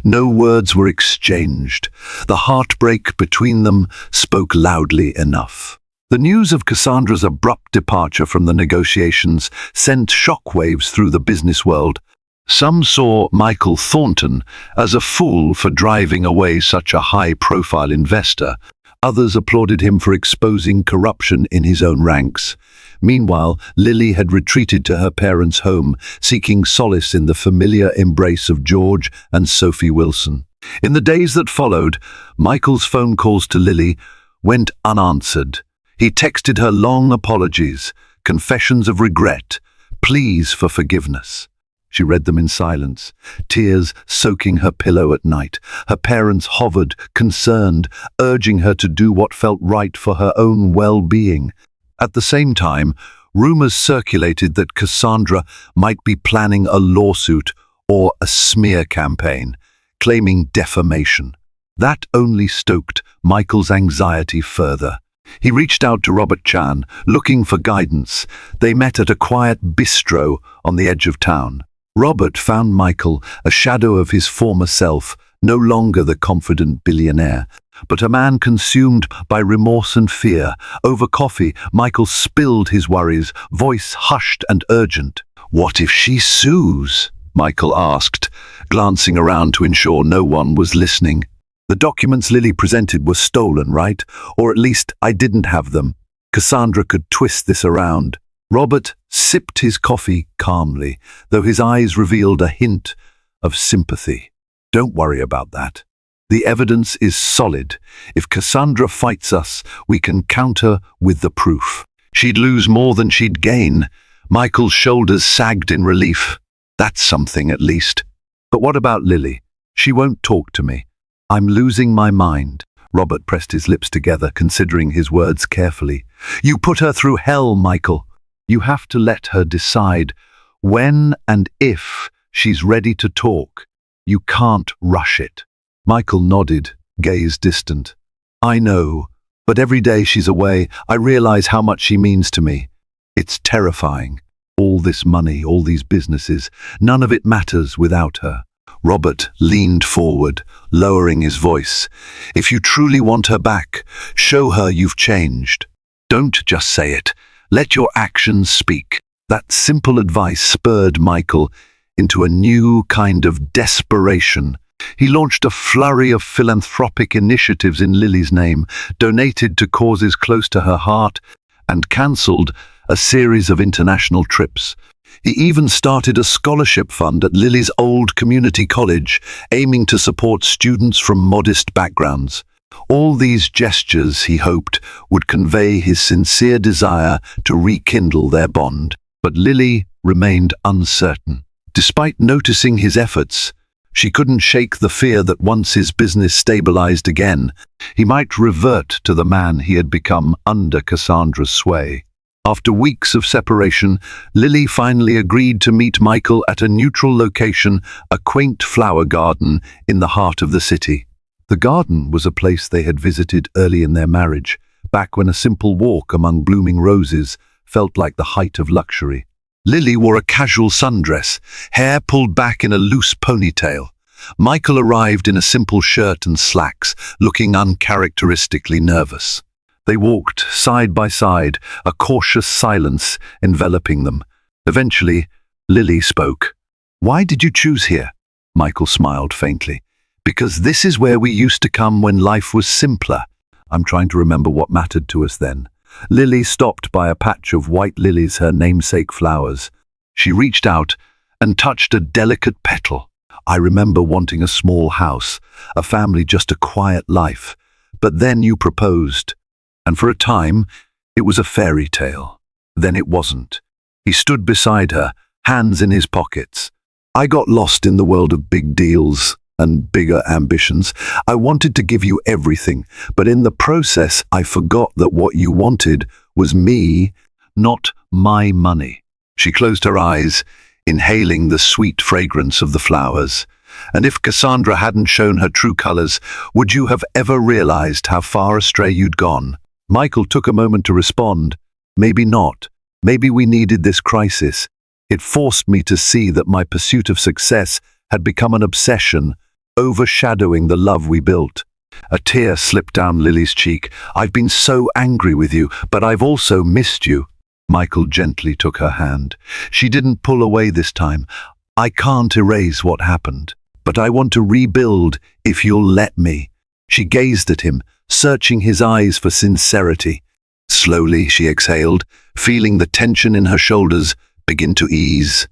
No words were exchanged. The heartbreak between them spoke loudly enough. The news of Cassandra's abrupt departure from the negotiations sent shockwaves through the business world. Some saw Michael Thornton as a fool for driving away such a high-profile investor. Others applauded him for exposing corruption in his own ranks. Meanwhile, Lily had retreated to her parents' home, seeking solace in the familiar embrace of George and Sophie Wilson. In the days that followed, Michael's phone calls to Lily went unanswered. He texted her long apologies, confessions of regret, pleas for forgiveness. She read them in silence, tears soaking her pillow at night. Her parents hovered, concerned, urging her to do what felt right for her own well-being. At the same time, rumors circulated that Cassandra might be planning a lawsuit or a smear campaign, claiming defamation. That only stoked Michael's anxiety further. He reached out to Robert Chan, looking for guidance. They met at a quiet bistro on the edge of town. Robert found Michael a shadow of his former self, no longer the confident billionaire, but a man consumed by remorse and fear. Over coffee, Michael spilled his worries, voice hushed and urgent. "What if she sues?" Michael asked, glancing around to ensure no one was listening. "The documents Lily presented were stolen, right? Or at least I didn't have them. Cassandra could twist this around." Robert sipped his coffee calmly, though his eyes revealed a hint of sympathy. "Don't worry about that. The evidence is solid. If Cassandra fights us, we can counter with the proof. She'd lose more than she'd gain." Michael's shoulders sagged in relief. "That's something, at least. But what about Lily? She won't talk to me. I'm losing my mind." Robert pressed his lips together, considering his words carefully. "You put her through hell, Michael. You have to let her decide when and if she's ready to talk. You can't rush it." Michael nodded, gaze distant. "I know, but every day she's away, I realize how much she means to me. It's terrifying. All this money, all these businesses, none of it matters without her." Robert leaned forward, lowering his voice. "If you truly want her back, show her you've changed. Don't just say it. Let your actions speak." That simple advice spurred Michael into a new kind of desperation. He launched a flurry of philanthropic initiatives in Lily's name, donated to causes close to her heart, and cancelled a series of international trips. He even started a scholarship fund at Lily's old community college, aiming to support students from modest backgrounds. All these gestures, he hoped, would convey his sincere desire to rekindle their bond. But Lily remained uncertain. Despite noticing his efforts, she couldn't shake the fear that once his business stabilized again, he might revert to the man he had become under Cassandra's sway. After weeks of separation, Lily finally agreed to meet Michael at a neutral location, a quaint flower garden in the heart of the city. The garden was a place they had visited early in their marriage, back when a simple walk among blooming roses felt like the height of luxury. Lily wore a casual sundress, hair pulled back in a loose ponytail. Michael arrived in a simple shirt and slacks, looking uncharacteristically nervous. They walked side by side, a cautious silence enveloping them. Eventually, Lily spoke. "Why did you choose here?" Michael smiled faintly. "Because this is where we used to come when life was simpler." I'm trying to remember what mattered to us then. Lily stopped by a patch of white lilies, her namesake flowers. She reached out and touched a delicate petal. "I remember wanting a small house, a family, just a quiet life. But then you proposed. And for a time, it was a fairy tale. Then it wasn't." He stood beside her, hands in his pockets. "I got lost in the world of big deals and bigger ambitions. I wanted to give you everything, but in the process I forgot that what you wanted was me, not my money." She closed her eyes, inhaling the sweet fragrance of the flowers. "And if Cassandra hadn't shown her true colors, would you have ever realized how far astray you'd gone?" Michael took a moment to respond. "Maybe not. Maybe we needed this crisis. It forced me to see that my pursuit of success had become an obsession, overshadowing the love we built." A tear slipped down Lily's cheek. "I've been so angry with you, but I've also missed you." Michael gently took her hand. She didn't pull away this time. "I can't erase what happened, but I want to rebuild if you'll let me." She gazed at him, searching his eyes for sincerity. Slowly she exhaled, feeling the tension in her shoulders begin to ease.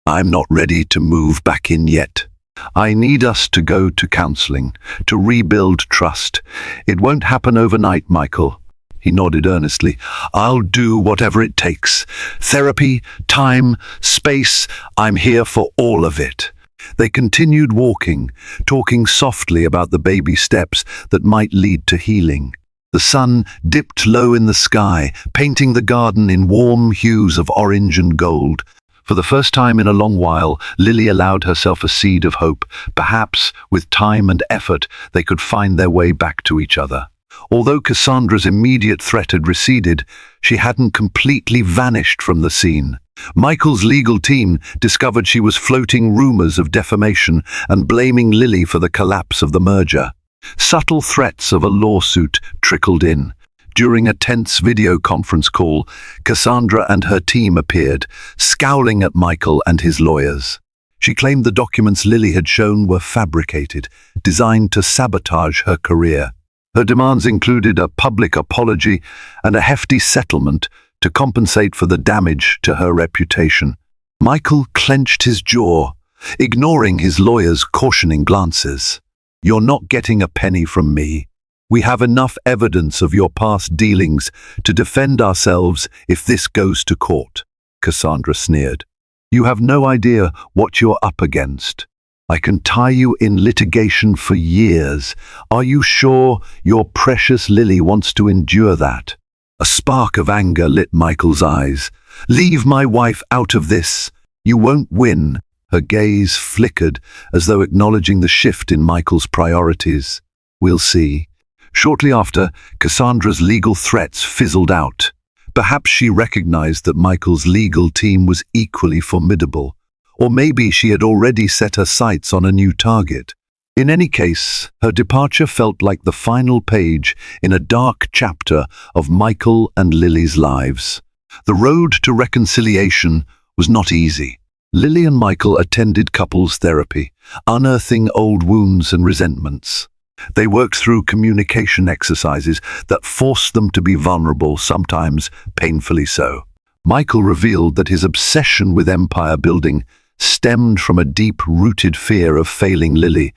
"I'm not ready to move back in yet. I need us to go to counseling, to rebuild trust. It won't happen overnight, Michael." He nodded earnestly. "I'll do whatever it takes. Therapy, time, space, I'm here for all of it." They continued walking, talking softly about the baby steps that might lead to healing. The sun dipped low in the sky, painting the garden in warm hues of orange and gold. For the first time in a long while, Lily allowed herself a seed of hope. Perhaps, with time and effort, they could find their way back to each other. Although Cassandra's immediate threat had receded, she hadn't completely vanished from the scene. Michael's legal team discovered she was floating rumors of defamation and blaming Lily for the collapse of the merger. Subtle threats of a lawsuit trickled in. During a tense video conference call, Cassandra and her team appeared, scowling at Michael and his lawyers. She claimed the documents Lily had shown were fabricated, designed to sabotage her career. Her demands included a public apology and a hefty settlement to compensate for the damage to her reputation. Michael clenched his jaw, ignoring his lawyer's cautioning glances. "You're not getting a penny from me. We have enough evidence of your past dealings to defend ourselves if this goes to court," Cassandra sneered. "You have no idea what you're up against. I can tie you in litigation for years. Are you sure your precious Lily wants to endure that?" A spark of anger lit Michael's eyes. "Leave my wife out of this. You won't win." Her gaze flickered as though acknowledging the shift in Michael's priorities. "We'll see." Shortly after, Cassandra's legal threats fizzled out. Perhaps she recognized that Michael's legal team was equally formidable. Or maybe she had already set her sights on a new target. In any case, her departure felt like the final page in a dark chapter of Michael and Lily's lives. The road to reconciliation was not easy. Lily and Michael attended couples therapy, unearthing old wounds and resentments. They worked through communication exercises that forced them to be vulnerable, sometimes painfully so. Michael revealed that his obsession with empire building stemmed from a deep-rooted fear of failing Lily,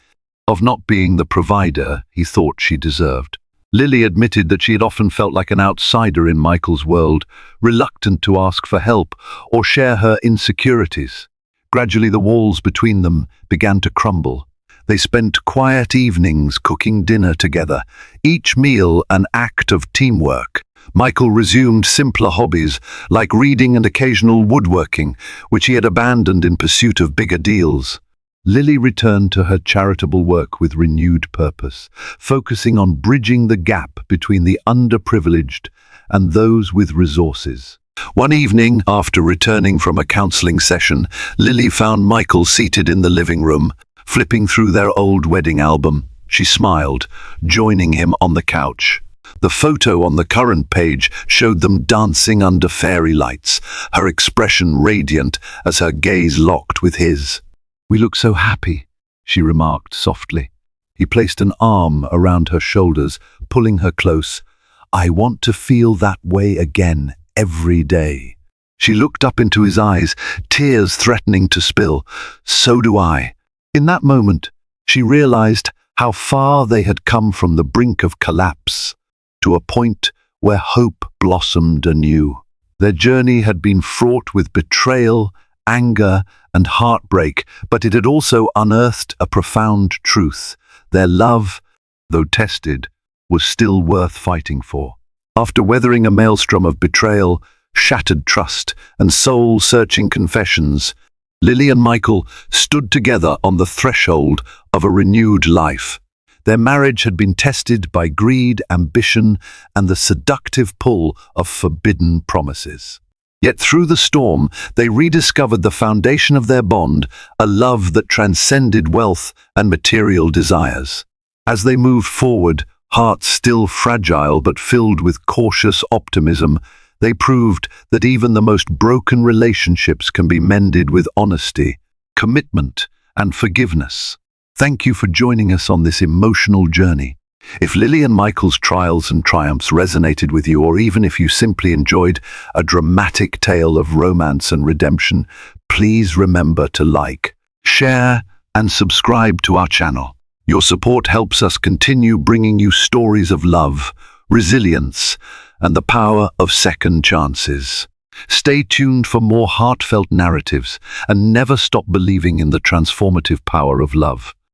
of not being the provider he thought she deserved. Lily admitted that she had often felt like an outsider in Michael's world, reluctant to ask for help or share her insecurities. Gradually, the walls between them began to crumble. They spent quiet evenings cooking dinner together, each meal an act of teamwork. Michael resumed simpler hobbies, like reading and occasional woodworking, which he had abandoned in pursuit of bigger deals. Lily returned to her charitable work with renewed purpose, focusing on bridging the gap between the underprivileged and those with resources. One evening, after returning from a counseling session, Lily found Michael seated in the living room, flipping through their old wedding album. She smiled, joining him on the couch. The photo on the current page showed them dancing under fairy lights, her expression radiant as her gaze locked with his. "We look so happy," she remarked softly. He placed an arm around her shoulders, pulling her close. "I want to feel that way again, every day." She looked up into his eyes, tears threatening to spill. "So do I." In that moment, she realized how far they had come from the brink of collapse to a point where hope blossomed anew. Their journey had been fraught with betrayal, anger, and heartbreak, but it had also unearthed a profound truth. Their love, though tested, was still worth fighting for. After weathering a maelstrom of betrayal, shattered trust, and soul-searching confessions, Lily and Michael stood together on the threshold of a renewed life. Their marriage had been tested by greed, ambition, and the seductive pull of forbidden promises. Yet through the storm, they rediscovered the foundation of their bond, a love that transcended wealth and material desires. As they moved forward, hearts still fragile but filled with cautious optimism, they proved that even the most broken relationships can be mended with honesty, commitment, and forgiveness. Thank you for joining us on this emotional journey. If Lily and Michael's trials and triumphs resonated with you, or even if you simply enjoyed a dramatic tale of romance and redemption, please remember to like, share, and subscribe to our channel. Your support helps us continue bringing you stories of love, resilience, and the power of second chances. Stay tuned for more heartfelt narratives and never stop believing in the transformative power of love.